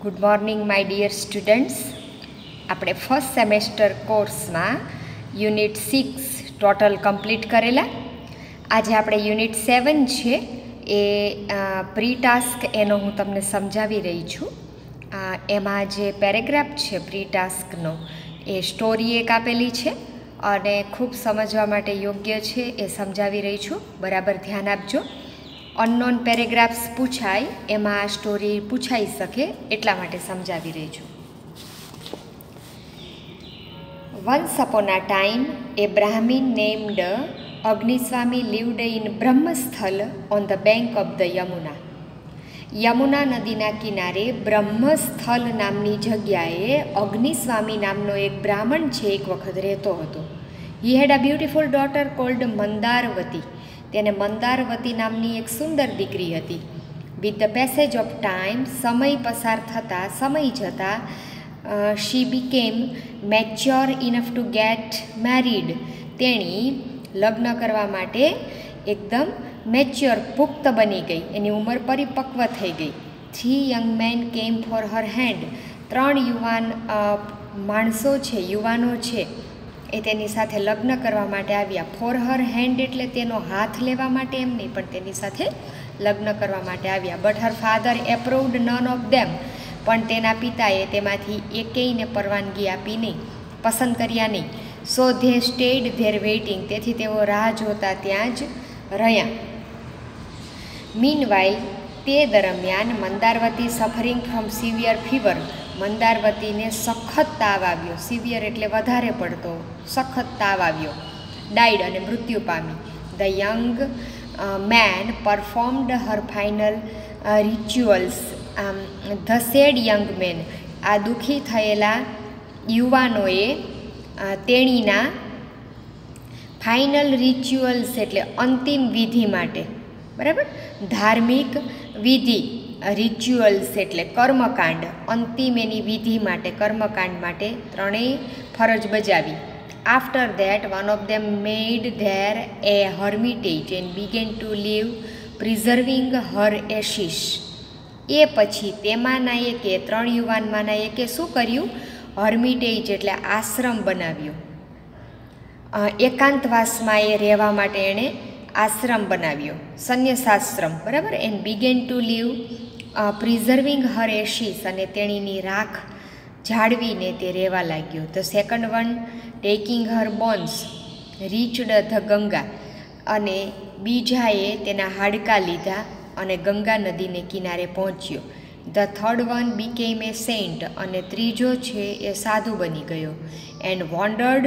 Good morning my dear students. આપણે first semester કોર્સમાં unit 6 total complete કરેલા. આજે આપણે યુનિટ 7 છે એ પ્રી ટાસ્ક એનો હું તમને સમજાવી રહી છું. એમાં જે પેરેગ્રાફ છે પ્રી ટાસ્કનો એ સ્ટોરી એક આપેલી છે અને ખૂબ સમજવા માટે યોગ્ય છે એ સમજાવી રહી છું. બરાબર ધ્યાન આપજો. અનનોન પેરેગ્રાફ્સ પૂછાય એમાં આ સ્ટોરી પૂછાઈ શકે એટલા માટે સમજાવી રહી છું. Once upon a time a Brahmin named Agniswami lived in Brahmasthal on the bank of the Yamuna. Yamuna નદીના કિનારે બ્રહ્મસ્થલ નામની જગ્યાએ અગ્નિસ્વામી નામનો એક બ્રાહ્મણ છે એક વખત રહેતો હતો. He had a beautiful daughter called Mandaravati. તેને મંદારવતી નામની એક સુંદર દીકરી હતી. With the passage of time, સમય પસાર થતાં, સમય જતાં, she became mature enough to get married. તેણી લગ્ન કરવા માટે એકદમ મેચ્યોર, પુખ્ત બની ગઈ, એની ઉંમર પરિપક્વ થઈ ગઈ. 3 યંગ મેન કેમ ફોર હર હેન્ડ. 3 યુવાન માણસો છે, યુવાનો છે, એ તેની સાથે લગ્ન કરવા માટે આવ્યા. ફોર હર હેન્ડ એટલે તેનો હાથ લેવા માટે એમ નહીં, પણ તેની સાથે લગ્ન કરવા માટે આવ્યા. But her father approved none of them. પણ તેના પિતાએ તેમાંથી એકેયને પરવાનગી આપી નહીં, પસંદ કર્યા નહીં. So they stayed there waiting. તેથી તેઓ રાહ જોતા ત્યાં જ રહ્યા. મીનવાઇલ, તે દરમિયાન મંદારવતી સફરિંગ ફ્રોમ સિવિયર ફીવર. મંદારવતીને સખત તાવ આવ્યો. સિવિયર એટલે વધારે પડતો, સખત તાવ આવ્યો. ડાઈડ અને મૃત્યુ પામી. The young man performed her final rituals. The sad young man. આ દુઃખી થયેલા યુવાનોએ તેણીના ફાઇનલ રિચ્યુઅલ્સ એટલે અંતિમ વિધિ માટે, બરાબર, ધાર્મિક વિધિ, રિચ્યુઅલ્સ એટલે કર્મકાંડ, અંતિમ એની વિધિ માટે, કર્મકાંડ માટે ત્રણેય ફરજ બજાવી. After that one of them made there a hermitage and began to live preserving her ashes. એ પછી તેમાંના એકે, 3 યુવાનમાંના એકે શું કર્યું? હર્મિટેજ એટલે આશ્રમ બનાવ્યો. એકાંતવાસમાં એ રહેવા માટે એણે આશ્રમ બનાવ્યો, સંન્યાસાશ્રમ, બરાબર. And began to live preserving her ashes, અને તેણીની રાખ જાળવીને તે રહેવા લાગ્યો. The second one taking her bones reached the Ganga. અને બીજાએ તેના હાડકાં લીધા અને ગંગા નદીને કિનારે પહોંચ્યો. The third one became a saint. અને ત્રીજો છે એ સાધુ બની ગયો. And wandered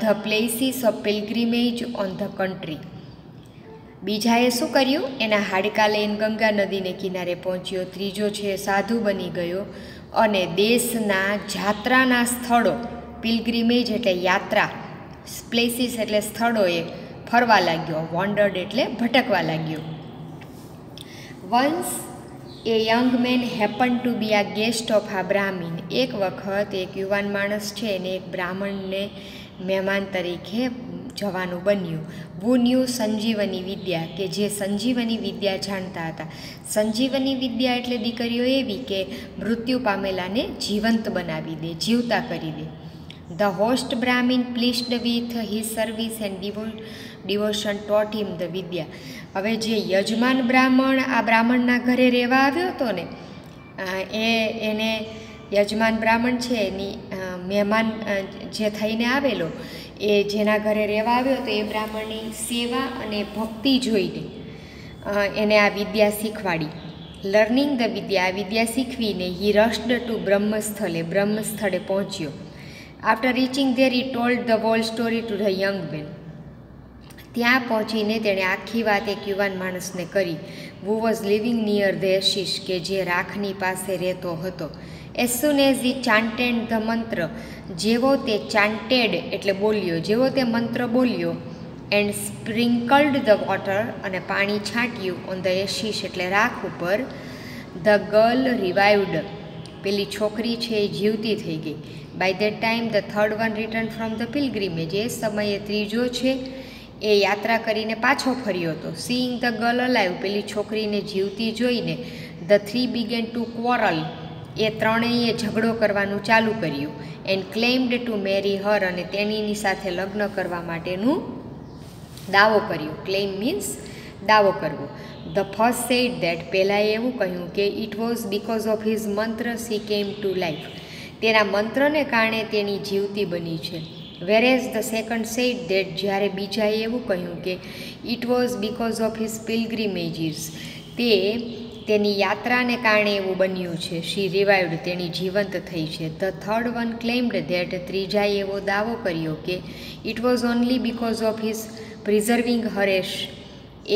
the places of pilgrimage on the country. બીજાએ શું કર્યું? એના હાડકાં લઈને ગંગા નદીને કિનારે પહોંચ્યો. ત્રીજો છે સાધુ બની ગયો અને દેશના જાત્રાના સ્થળો, પિલગ્રીમેજ એટલે યાત્રા, પ્લેસીસ એટલે સ્થળોએ ફરવા લાગ્યો. વોન્ડર્ડ એટલે ભટકવા લાગ્યો. Once a young man happen to be a guest of આ બ્રાહ્મીન. એક વખત એક યુવાન માણસ છે એને એક બ્રાહ્મણને મહેમાન તરીકે જવાનું બન્યું. વુ ન્યૂ સંજીવની વિદ્યા, કે જે સંજીવની વિદ્યા જાણતા હતા. સંજીવની વિદ્યા એટલે દીકરીઓ એવી કે મૃત્યુ પામેલાને જીવંત બનાવી દે, જીવતા કરી દે. The host brahmin pleased with his service and devotion taught him the vidya. હવે જે યજમાન બ્રાહ્મણ આ બ્રાહ્મણના ઘરે રહેવા આવ્યો હતો ને, એને યજમાન બ્રાહ્મણ છે એની મહેમાન જે થઈને આવેલો, એ જેના ઘરે રહેવા આવ્યો તો એ બ્રાહ્મણની સેવા અને ભક્તિ જોઈને એને આ વિદ્યા શીખવાડી. લર્નિંગ ધ વિદ્યા, આ વિદ્યા શીખવીને હી રશ્ડ ટુ બ્રહ્મસ્થલે, બ્રહ્મસ્થળે પહોંચ્યો. After reaching there he told the whole story to the young man. ત્યાં પહોંચીને તેણે આખી વાત એક યુવાન માણસને કરી. Who was living near the ashes, કે જે રાખની પાસે રહેતો હતો. As soon as he chanted the mantra. જેવો તે ચાન્ટેડ એટલે બોલ્યો, જેવો તે મંત્ર બોલ્યો. એન્ડ સ્પ્રિંકલ્ડ ધ વોટર, અને પાણી છાંટ્યું. ઓન ધ એશિસ એટલે રાખ ઉપર. ધ ગર્લ રિવાઇવડ, પેલી છોકરી છે એ જીવતી થઈ ગઈ. By that time the third one return from the pilgrimage. એ સમયે ત્રીજો છે એ યાત્રા કરીને પાછો ફર્યો હતો. સીઈંગ ધ ગર્લ અલાઇવ, પેલી છોકરીને જીવતી જોઈને. ધ 3 બિગેન ટુ ક્વોરલ, એ ત્રણેયે ઝઘડો કરવાનું ચાલુ કર્યું. એન્ડ ક્લેમ્ડ ટુ મેરી હર, અને તેણીની સાથે લગ્ન કરવા માટેનું દાવો કર્યો. ક્લેમ મીન્સ દાવો કરવો. ધ ફર્સ્ટ સેડ દેટ, પહેલાંએ એવું કહ્યું કે it was because of his mantra she came to life, તેના મંત્રને કારણે તેની જીવતી બની છે. Whereas the second said that, જ્યારે બીજાએ એવું કહ્યું કે it was because of his pilgrimages, તેની યાત્રાને કારણે એવું બન્યું છે. શી રિવાઇવ્ડ, તેણી જીવંત થઈ છે. The third one claimed that, ત્રીજાએ એવો દાવો કર્યો કે it was only because of his preserving her ash,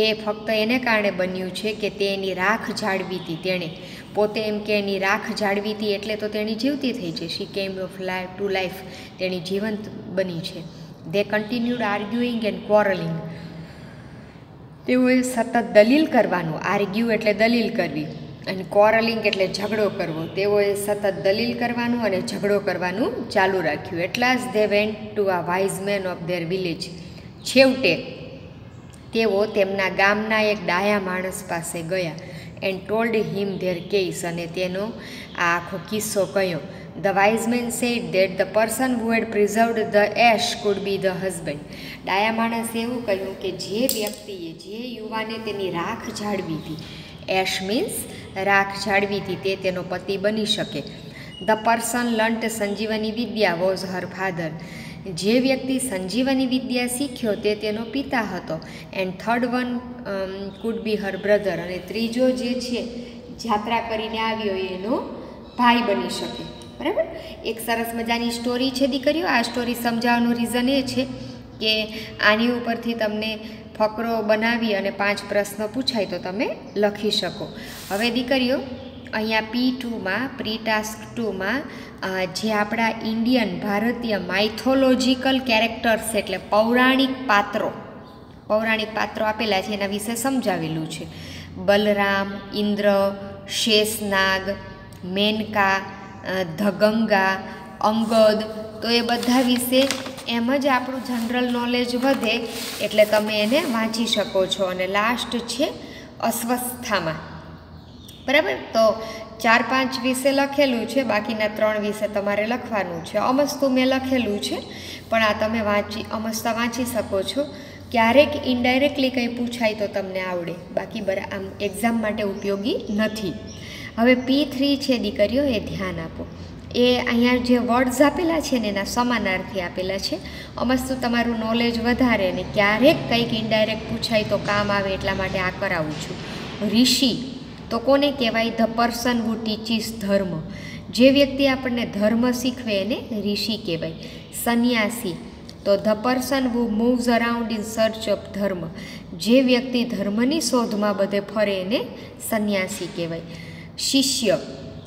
એ ફક્ત એને કારણે બન્યું છે કે તે એની રાખ જાળવી હતી. તેણે પોતે એમ કે એની રાખ જાળવી હતી એટલે તો તેણી જીવતી થઈ છે. શી કેમ ઓફ લાઈફ ટુ લાઈફ, તેણી જીવંત બની છે. દે કન્ટિન્યુડ આર્ગ્યુઇંગ એન્ડ ક્વોરલિંગ, તેઓએ સતત દલીલ કરવાનું. આર્ગ્યુ એટલે દલીલ કરવી, અને ક્વોરલિંગ એટલે ઝઘડો કરવો. તેઓએ સતત દલીલ કરવાનું અને ઝઘડો કરવાનું ચાલુ રાખ્યું. એટલા જ they went to a wise man of their village, છેવટે તેઓ તેમના ગામના એક ડાયા માણસ પાસે ગયા. And told him their case, અને તેનો આ આખો કિસ્સો કહ્યો. The wise man said that the person who had preserved the ash could be the husband, ડાયા માણસે એવું કહ્યું કે જે વ્યક્તિએ, જે યુવાને તેની રાખ જાળવી હતી, એશ મીન્સ રાખ જાળવી હતી, તે તેનો પતિ બની શકે. The person learnt Sanjeevani Vidya was her father, જે વ્યક્તિ સંજીવની વિદ્યા શીખ્યો તે તેનો પિતા હતો. And third one could be her brother, અને ત્રીજો જે છે યાત્રા કરીને આવ્યો એનો ભાઈ બની શકે. બરાબર, એક સરસ મજાની સ્ટોરી છે દીકરીઓ. આ સ્ટોરી સમજાવવાનું રીઝન એ છે કે આની ઉપરથી તમને ફકરો બનાવી અને 5 પ્રશ્ન પૂછાય તો તમે લખી શકો. હવે દીકરીઓ, અહીંયા P2માં, પ્રી ટાસ્ક 2માં જે આપણા ઇન્ડિયન ભારતીય માઇથોલોજીકલ કેરેક્ટર્સ એટલે પૌરાણિક પાત્રો આપેલા છે, એના વિશે સમજાવેલું છે. બલરામ, ઇન્દ્ર, શેષનાગ, મેનકા, ધગંગા, અંગદ, તો એ બધા વિશે એમ જ આપણું જનરલ નોલેજ વધે એટલે તમે એને વાંચી શકો છો. અને લાસ્ટ છે અસ્વસ્થામાં. બરાબર, તો 4-5 વિશે લખેલું છે, બાકીના 3 વિશે તમારે લખવાનું છે. અમસ્તું મેં લખેલું છે, પણ આ તમે અમસ્તા વાંચી શકો છો. ક્યારેક ઇનડાયરેક્ટલી કંઈ પૂછાય તો તમને આવડે, બાકી આમ એક્ઝામ માટે ઉપયોગી નથી. હવે P3 છે દીકરીઓ, એ ધ્યાન આપો. એ અહીંયા જે વર્ડ્સ આપેલા છે ને એના સમાનાર્થી આપેલા છે. અમસ્તું તમારું નોલેજ વધારે ને ક્યારેક કંઈક ઇનડાયરેક્ટ પૂછાય તો કામ આવે એટલા માટે આ કરાવું છું. ઋષિ તો કોને કહેવાય? ધ પર્સન હુ ટીચીસ ધર્મ, જે વ્યક્તિ આપણને ધર્મ શીખવે એને ઋષિ કહેવાય. સંન્યાસી તો the person who moves around in search of ધર્મ, જે વ્યક્તિ ધર્મની શોધમાં બધે ફરે એને સંન્યાસી કહેવાય.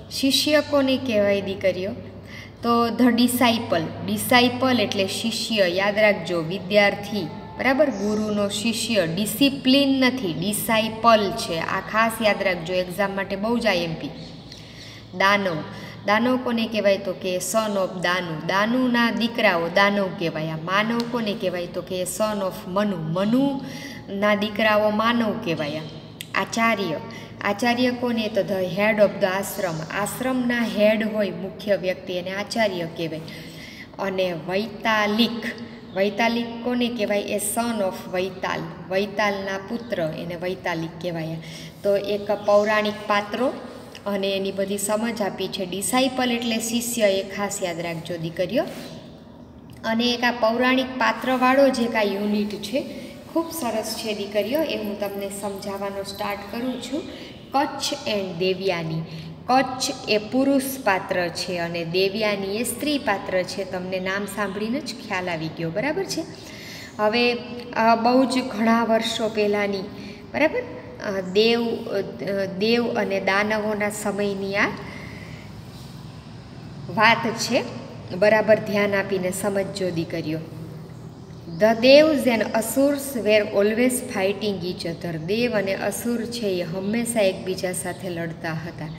શિષ્ય કોને કહેવાય દીકરીઓ? તો ધ ડિસાઇપલ એટલે શિષ્ય, યાદ રાખજો, વિદ્યાર્થી. બરાબર, ગુરુનો શિષ્ય. ડિસિપ્લિન નથી, ડિસાઇપલ છે. આ ખાસ યાદ રાખજો, એક્ઝામ માટે બહુ જ IMP. દાનવ કોને કહેવાય? તો કે સન ઓફ દાનુ, દાનુના દીકરાઓ દાનવ કહેવાય. આ માનવ કોને કહેવાય? તો કે સન ઓફ મનુના દીકરાઓ માનવ કહેવાય. આચાર્ય કોને? તો ધ હેડ ઓફ ધ આશ્રમના હેડ હોય મુખ્ય વ્યક્તિ, એને આચાર્ય કહેવાય. અને વૈતાલિક કોને કહેવાય? એ સન ઓફ વૈતાલના પુત્ર, એને વૈતાલિક કહેવાય. તો એક પૌરાણિક પાત્રો અને એની બધી સમજ આપી છે. ડિસાઇપલ એટલે શિષ્ય, એ ખાસ યાદ રાખજો દીકરીઓ. અને એક આ પૌરાણિક પાત્રવાળો જે એક આ યુનિટ છે ખૂબ સરસ છે દીકરીઓ, એ હું તમને સમજાવવાનો સ્ટાર્ટ કરું છું. કચ્છ એન્ડ દેવયાની. કચ્છ એ પુરુષ પાત્ર છે અને દેવયાની એ સ્ત્રી પાત્ર છે. તમને નામ સાંભળીને જ ખ્યાલ આવી ગયો, બરાબર છે. હવે બહુ જ ઘણા વર્ષો પહેલાંની, બરાબર, દેવ અને દાનવોના સમયની આ વાત છે. બરાબર ધ્યાન આપીને સમજજો દીકરીઓ. The devs and asurs were always fighting each other. દેવ અને અસુર છે એ હંમેશા એકબીજા સાથે લડતા હતા.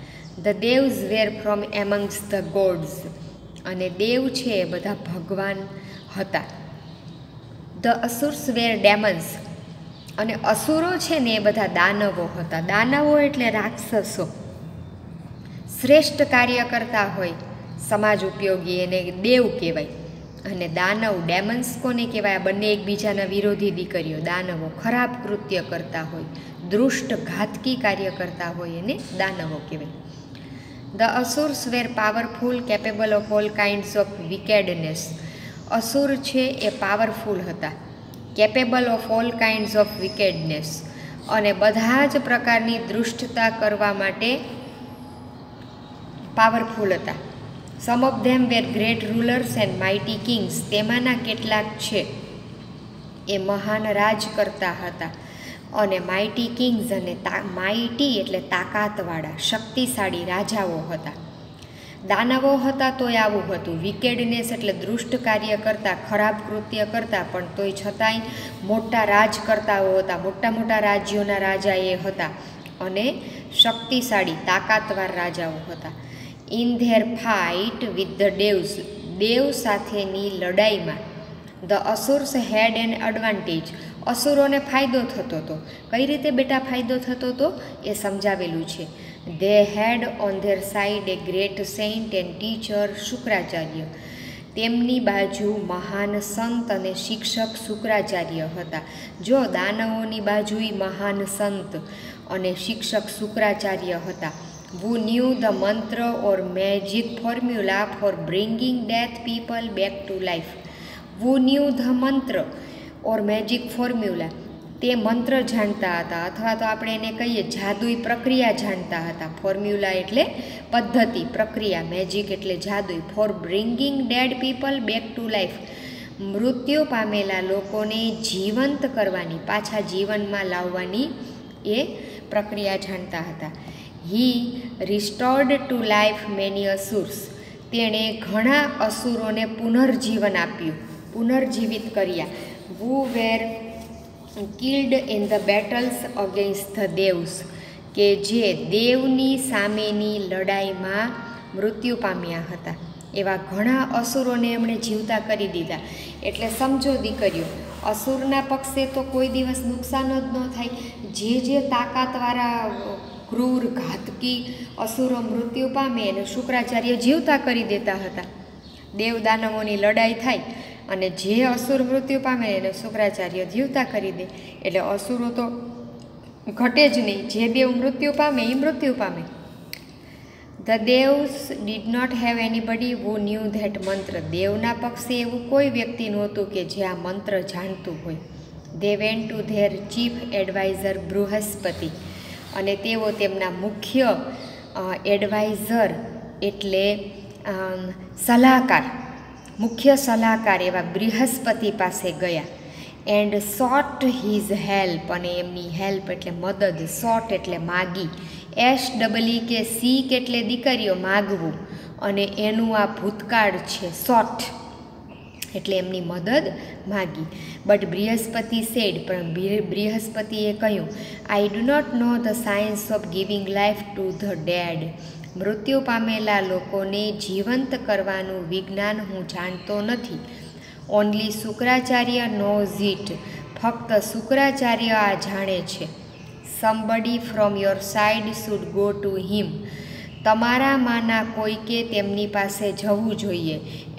The devs were from amongst the gods, અને દેવ છે એ બધા ભગવાન હતા. ધ અસુર્સ વેર ડેમન્સ, અને અસુરો છે ને એ બધા દાનવો હતા. દાનવો એટલે રાક્ષસો. શ્રેષ્ઠ કાર્ય કરતા હોય સમાજ ઉપયોગી એને દેવ કહેવાય. અને દાનવ ડેમન્સ કોને કહેવાય? આ બંને એકબીજાના વિરોધી દીકરીઓ. દાનવો ખરાબ કૃત્ય કરતા હોય, દુષ્ટ ઘાતકી કાર્ય કરતા હોય એને દાનવો કહેવાય. The asurs were powerful, capable of all kinds of wickedness. અસુર છે એ પાવરફુલ હતા, capable of all kinds of wickedness, અને બધા જ પ્રકારની દુષ્ટતા કરવા માટે પાવરફુલ હતા. Some of them were great rulers and mighty kings. તેમાંના કેટલાક છે એ મહાન રાજ કરતા હતા અને માઇટી કિંગ્સ, અને માઇટી એટલે તાકાતવાળા શક્તિશાળી રાજાઓ હતા. દાનવો હતા તોય આવું હતું. વિકેડનેસ એટલે દુષ્ટ કાર્ય કરતા, ખરાબ કૃત્ય કરતા, પણ તોય છતાંય મોટા રાજ કરતાઓ હતા. મોટા મોટા રાજ્યોના રાજા એ હતા અને શક્તિશાળી તાકાતવાર રાજાઓ હતા. In their fight with the devs. દેવ સાથેની લડાઈમાં the asurs had an advantage. અસુરોને ફાયદો થતો હતો. કઈ રીતે બેટા ફાયદો થતો હતો એ સમજાવેલું છે. They had on their side a great saint and teacher Shukracharya. તેમની બાજુ મહાન સંત અને શિક્ષક શુક્રાચાર્ય હતા. જો દાનવોની બાજુએ મહાન સંત અને શિક્ષક શુક્રાચાર્ય હતા. who knew the mantra or magic formula for bringing dead people back to life. who knew the mantra or magic formula. તે મંત્ર જાણતા હતા, અથવા તો આપણે એને કહીએ જાદુઈ પ્રક્રિયા જાણતા હતા. ફોર્મ્યુલા એટલે પદ્ધતિ, પ્રક્રિયા. મેજિક એટલે જાદુઈ. For bringing dead people back to life. મૃત્યુ પામેલા લોકોને જીવંત કરવાની, પાછા જીવનમાં લાવવાની એ પ્રક્રિયા જાણતા હતા. હી restored to life many Asurs. તેણે ઘણા અસુરોને પુનર્જીવન આપ્યું, પુનર્જીવિત કર્યા. who were killed in the battles against the devs. કે જે દેવની સામેની લડાઈમાં મૃત્યુ પામ્યા હતા. એવા ઘણા અસુરોને એમણે જીવતા કરી દીધા. એટલે સમજો દીકરીઓ, અસુરના પક્ષે તો કોઈ દિવસ નુકસાન જ ન થાય. જે તાકાતવાળા ક્રૂર ઘાતકી અસુરો મૃત્યુ પામે અને શુક્રાચાર્ય જીવતા કરી દેતા હતા. દેવ દાનવોની લડાઈ થાય અને જે અસુર મૃત્યુ પામે એને શુક્રાચાર્ય જીવતા કરી દે. એટલે અસુરો તો ઘટે જ નહીં. જે દેવ મૃત્યુ પામે એ મૃત્યુ પામે. The Devs did not have anybody who knew that mantra. દેવના પક્ષે એવું કોઈ વ્યક્તિ નહોતું કે જે આ મંત્ર જાણતું હોય. They went two there chief adviser Brihaspati. અને તેઓ તેમના મુખ્ય એડવાઇઝર એટલે સલાહકાર, મુખ્ય સલાહકાર એવા બૃહસ્પતિ પાસે ગયા. And sought his help. અને એમની હેલ્પ એટલે મદદ. સોટ એટલે માગી. SEEK સીક એટલે દીકરીઓ, માગવું. અને એનું આ ભૂતકાળ છે સોટ, એટલે એમની મદદ માગી. But Brihaspati said. પણ બૃહસ્પતિએ કહ્યું, I do not know the science of giving life to the dead. મૃત્યુ પામેલા લોકોને જીવંત કરવાનું વિજ્ઞાન હું જાણતો નથી. Only Shukracharya knows it. ફક્ત શુક્રાચાર્ય આ જાણે છે. Somebody from your side should go to him. તમારામાંના કોઈકે તેમની પાસે જવું જોઈએ.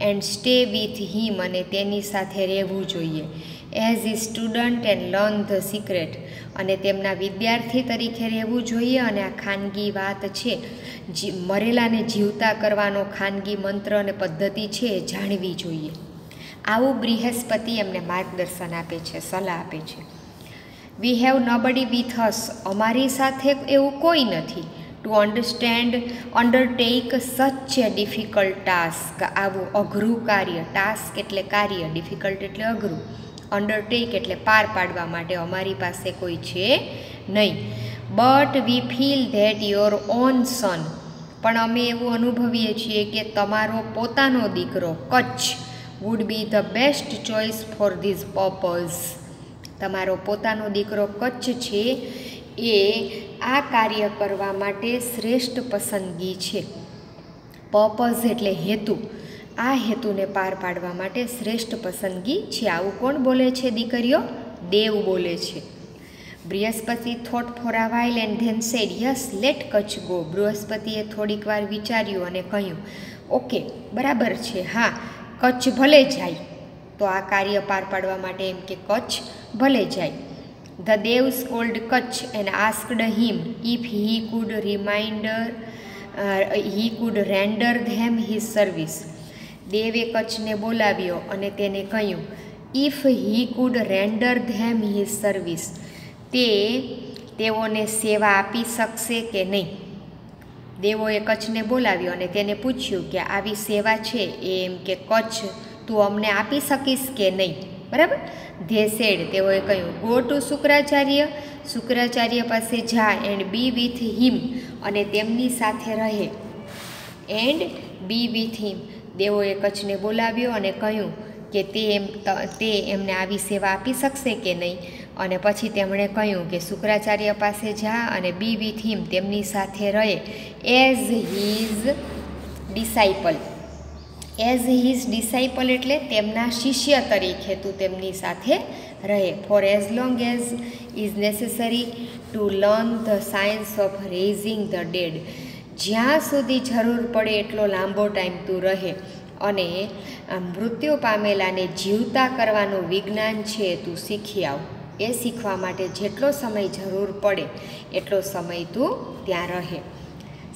And stay with him. અને તેની સાથે રહેવું જોઈએ. As a student and learn the secret. અને તેમના વિદ્યાર્થી તરીકે રહેવું જોઈએ. અને આ ખાનગી વાત છે, મરેલાને જીવતા કરવાનો ખાનગી મંત્ર અને પદ્ધતિ છે એ જાણવી જોઈએ. આવું બૃહસ્પતિ એમને માર્ગદર્શન આપે છે, સલાહ આપે છે. We have nobody with us. અમારી સાથે એવું કોઈ નથી. ટુ અંડરટેક સચ એ ડિફિકલ્ટ ટાસ્ક. આવું અઘરું કાર્ય. ટાસ્ક એટલે કાર્ય, ડિફિકલ્ટ એટલે અઘરું. અંડરટેક એટલે પાર પાડવા માટે અમારી પાસે કોઈ છે નહીં. But we feel that your own son. પણ અમે એવું અનુભવીએ છીએ કે તમારો પોતાનો દીકરો કચ્છ would be the best choice for this purpose. તમારો પોતાનો દીકરો કચ્છ છે એ આ કાર્ય કરવા માટે શ્રેષ્ઠ પસંદગી છે. પર્પઝ એટલે હેતુ. આ હેતુને પાર પાડવા માટે શ્રેષ્ઠ પસંદગી છે. આવું કોણ બોલે છે દીકરીઓ? દેવ બોલે છે. Brihaspati thought for a while and then said yes let Kacha go. બૃહસ્પતિએ થોડીક વાર વિચાર્યું અને કહ્યું, ઓકે બરાબર છે, હા કચ્છ ભલે જાય. તો આ કાર્ય પાર પાડવા માટે એમ કે કચ્છ ભલે જાય. The devs cold Kutch and asked him if he could render them his service. દેવે કચ્છને બોલાવ્યો અને તેને કહ્યું, if he could render them his service, તેઓને સેવા આપી શકશે કે નહીં. દેવોએ કચ્છને બોલાવ્યો અને તેને પૂછ્યું કે આવી સેવા છે એ એમ કે કચ્છ તું અમને આપી શકીશ કે નહીં. બરાબર. ધે સેડ, તેઓએ કહ્યું, ગો ટુ શુક્રાચાર્ય, શુક્રાચાર્ય પાસે જા એન્ડ બી વિથ હિમ, અને તેમની સાથે રહે. એન્ડ બી વિથ હિમ, દેવોએ કચ્છને બોલાવ્યો અને કહ્યું કે તે એમને આવી સેવા આપી શકશે કે નહીં. અને પછી તેમણે કહ્યું કે શુક્રાચાર્ય પાસે જા અને બી વિથ હિમ, તેમની સાથે રહે. As his disciple. As his disciple એટલે તેમના શિષ્ય તરીકે તું તેમની સાથે રહે. For as long as is necessary to learn the science of raising the dead. જ્યાં સુધી જરૂર પડે એટલો લાંબો ટાઈમ તું રહે અને મૃત્યુ પામેલાને જીવતા કરવાનું વિજ્ઞાન છે તું શીખી આવ. એ શીખવા માટે જેટલો સમય જરૂર પડે એટલો સમય તું ત્યાં રહે.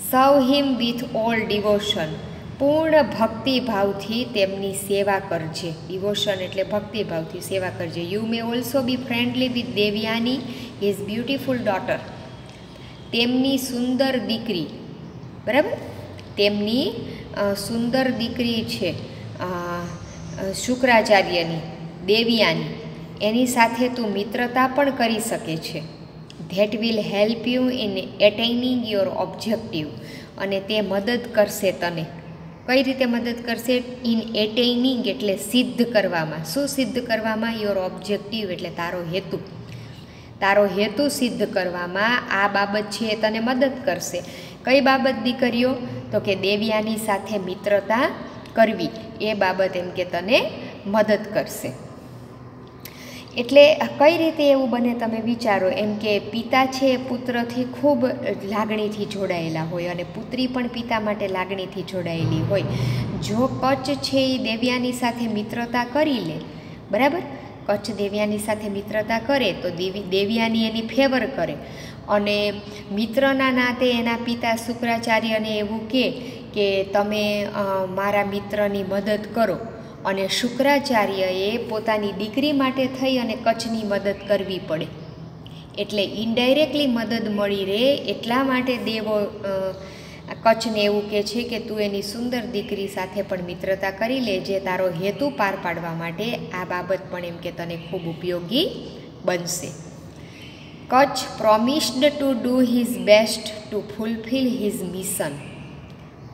સર્વ હિમ વિથ ઓલ ડિવોશન. પૂર્ણ ભક્તિભાવથી તેમની સેવા કરજે. ડિવોશન એટલે ભક્તિભાવથી સેવા કરજે. You may also B friendly with Devyani his beautiful daughter. તેમની સુંદર દીકરી, બરાબર, તેમની સુંદર દીકરી છે શુક્રાચાર્યની, દેવયાની, એની સાથે તું મિત્રતા પણ કરી શકે છે. That will help you in attaining your objective. અને તે મદદ કરશે તને. કઈ રીતે મદદ કરશે? ઇન એટેઇનિંગ એટલે સિદ્ધ કરવામાં. શું સિદ્ધ કરવામાં? યોર ઓબ્જેક્ટિવ એટલે તારો હેતુ. તારો હેતુ સિદ્ધ કરવામાં આ બાબત છે એ તને મદદ કરશે. કઈ બાબત દીકરીઓ? તો કે દેવ્યાની સાથે મિત્રતા કરવી, એ બાબત એમ કે તને મદદ કરશે. એટલે કઈ રીતે એવું બને તમે વિચારો. એમ કે પિતા છે એ પુત્રથી ખૂબ લાગણીથી જોડાયેલા હોય અને પુત્રી પણ પિતા માટે લાગણીથી જોડાયેલી હોય. જો કચ્છ છે એ દેવ્યાની સાથે મિત્રતા કરી લે, બરાબર, કચ્છ દેવ્યાની સાથે મિત્રતા કરે તો દેવ્યાની એની ફેવર કરે અને મિત્રના નાતે એના પિતા શુક્રાચાર્યને એવું કહે કે તમે મારા મિત્રની મદદ કરો, અને શુક્રાચાર્યએ પોતાની દીકરી માટે થઈ અને કચ્છની મદદ કરવી પડે. એટલે ઇનડાયરેક્ટલી મદદ મળી રહે એટલા માટે દેવો કચ્છને એવું કહે છે કે તું એની સુંદર દીકરી સાથે પણ મિત્રતા કરી લે, જે તારો હેતુ પાર પાડવા માટે આ બાબત પણ એમ કે તને ખૂબ ઉપયોગી બનશે. Kacha promised to do his best to fulfil his mission.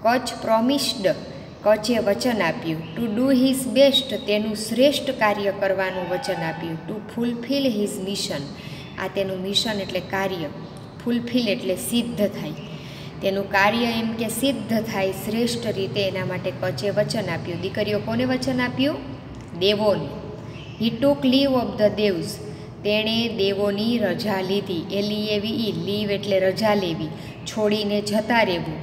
Kacha promised, કચ્છે વચન આપ્યું, ટુ ડુ હિઝ બેસ્ટ, તેનું શ્રેષ્ઠ કાર્ય કરવાનું વચન આપ્યું, ટુ ફૂલફિલ હિઝ મિશન, આ તેનું મિશન એટલે કાર્ય, ફૂલફિલ એટલે સિદ્ધ થાય, તેનું કાર્ય એમ કે સિદ્ધ થાય શ્રેષ્ઠ રીતે, એના માટે કચ્છે વચન આપ્યું. દીકરીઓ કોને વચન આપ્યું? દેવોને. હી ટુક લીવ ઓફ ધ દેવ્સ, તેણે દેવોની રજા લીધી. LEAVE, લીવ એટલે રજા લેવી, છોડીને જતા રહેવું.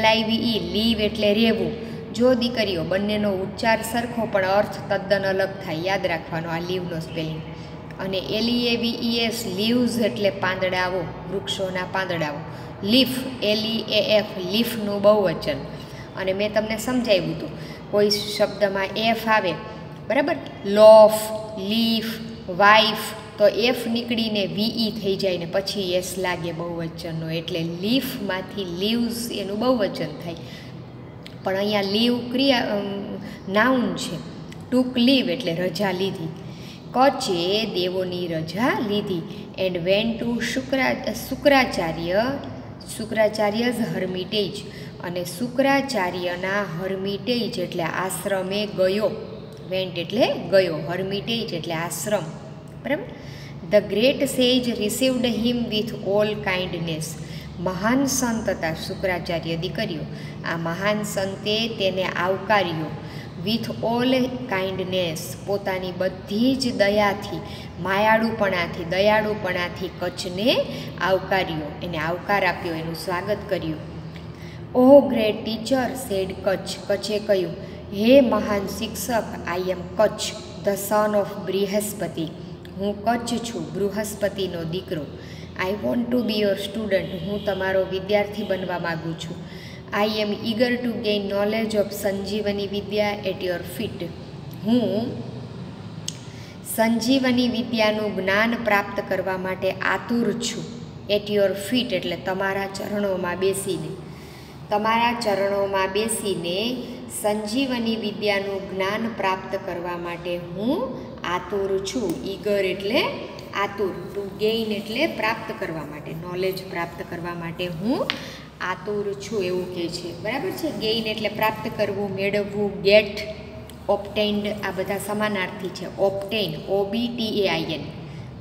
LIVE, લીવ એટલે રહેવું. જો દીકરીઓ, બંનેનો ઉચ્ચાર સરખો પણ અર્થ તદ્દન અલગ થાય, યાદ રાખવાનો આ લીવનો સ્પેલિંગ. અને LEAVES, લીવ્સ એટલે પાંદડાઓ, વૃક્ષોના પાંદડાઓ. લીફ, LEAF, લીફનું બહુવચન. અને મેં તમને સમજાવ્યું હતું, કોઈ શબ્દમાં એફ આવે, બરાબર, લોફ, લીફ, વાઇફ, તો એફ નીકળીને VE થઈ જાય ને પછી એસ લાગે બહુવચનનો, એટલે લીફમાંથી લીવ્સ એનું બહુવચન થાય. પણ અહીંયા લીવ ક્રિયા નાઉન છે. ટુક લીવ એટલે રજા લીધી. કચ્છે દેવોની રજા લીધી. એન્ડ વેન ટુ શુક્રાચાર્યઝ હર્મિટેજ, અને શુક્રાચાર્યના હર્મિટેજ એટલે આશ્રમે ગયો. વેન્ટ એટલે ગયો, હર્મિટેજ એટલે આશ્રમ, બરાબર. ધ ગ્રેટ સેજ received him with all kindness. મહાન સંત હતા શુક્રાચાર્ય દીકરીઓ. આ મહાન સંતે તેને આવકાર્યો વિથ ઓલ કાઇન્ડનેસ, પોતાની બધી જ દયાથી, દયાળુપણાથી કચ્છને આવકાર્યો, એને આવકાર આપ્યો, એનું સ્વાગત કર્યું. Oh great teacher said Kacha, કચ્છે કહ્યું, હે મહાન શિક્ષક, I am Kacha, the son of Brihaspati, હું કચ્છ છું, બૃહસ્પતિનો દીકરો. I want to be your student, હું તમારો વિદ્યાર્થી બનવા માગું છું. I am eager to gain knowledge of Sanjivani vidya at your feet, હું સંજીવની વિદ્યાનું જ્ઞાન પ્રાપ્ત કરવા માટે આતુર છું. એટ યોર ફીટ એટલે તમારા ચરણોમાં બેસીને, સંજીવની વિદ્યાનું જ્ઞાન પ્રાપ્ત કરવા માટે હું આતુર છું. ઈગર એટલે આતુર, ટુ ગેઇન એટલે પ્રાપ્ત કરવા માટે, નોલેજ પ્રાપ્ત કરવા માટે હું આતુર છું એવું કહે છે. બરાબર છે. ગેઇન એટલે પ્રાપ્ત કરવું, મેળવવું. ગેટ, ઓપ્ટેન્ડ આ બધા સમાનાર્થી છે. ઓપ્ટેન, OBTAIN,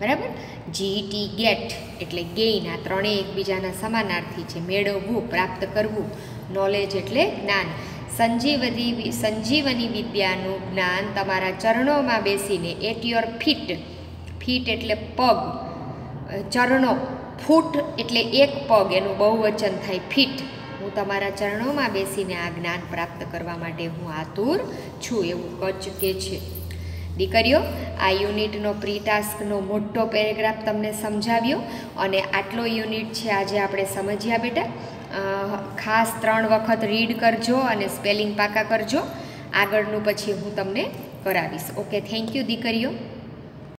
બરાબર. GET ગેટ એટલે ગેઇન, આ ત્રણેય એકબીજાના સમાનાર્થી છે. મેળવવું, પ્રાપ્ત કરવું. નોલેજ એટલે જ્ઞાન. સંજીવની વિદ્યાનું જ્ઞાન તમારા ચરણોમાં બેસીને, એટ યોર ફીટ, ફીટ એટલે પગ, ચરણો, ફૂટ એટલે એક પગ, એનું બહુવચન થાય ફીટ. હું તમારા ચરણોમાં બેસીને આ જ્ઞાન પ્રાપ્ત કરવા માટે હું આતુર છું એવું કચ્છ કહે છે. દીકરીઓ, આ યુનિટનો પ્રી ટાસ્કનો મોટો પેરેગ્રાફ તમને સમજાવ્યો અને આટલો યુનિટ છે આજે આપણે સમજ્યા બેટા. ખાસ 3 વખત રીડ કરજો અને સ્પેલિંગ પાકા કરજો. આગળનું પછી હું તમને કરાવીશ. ઓકે, થેન્ક યુ દીકરીઓ.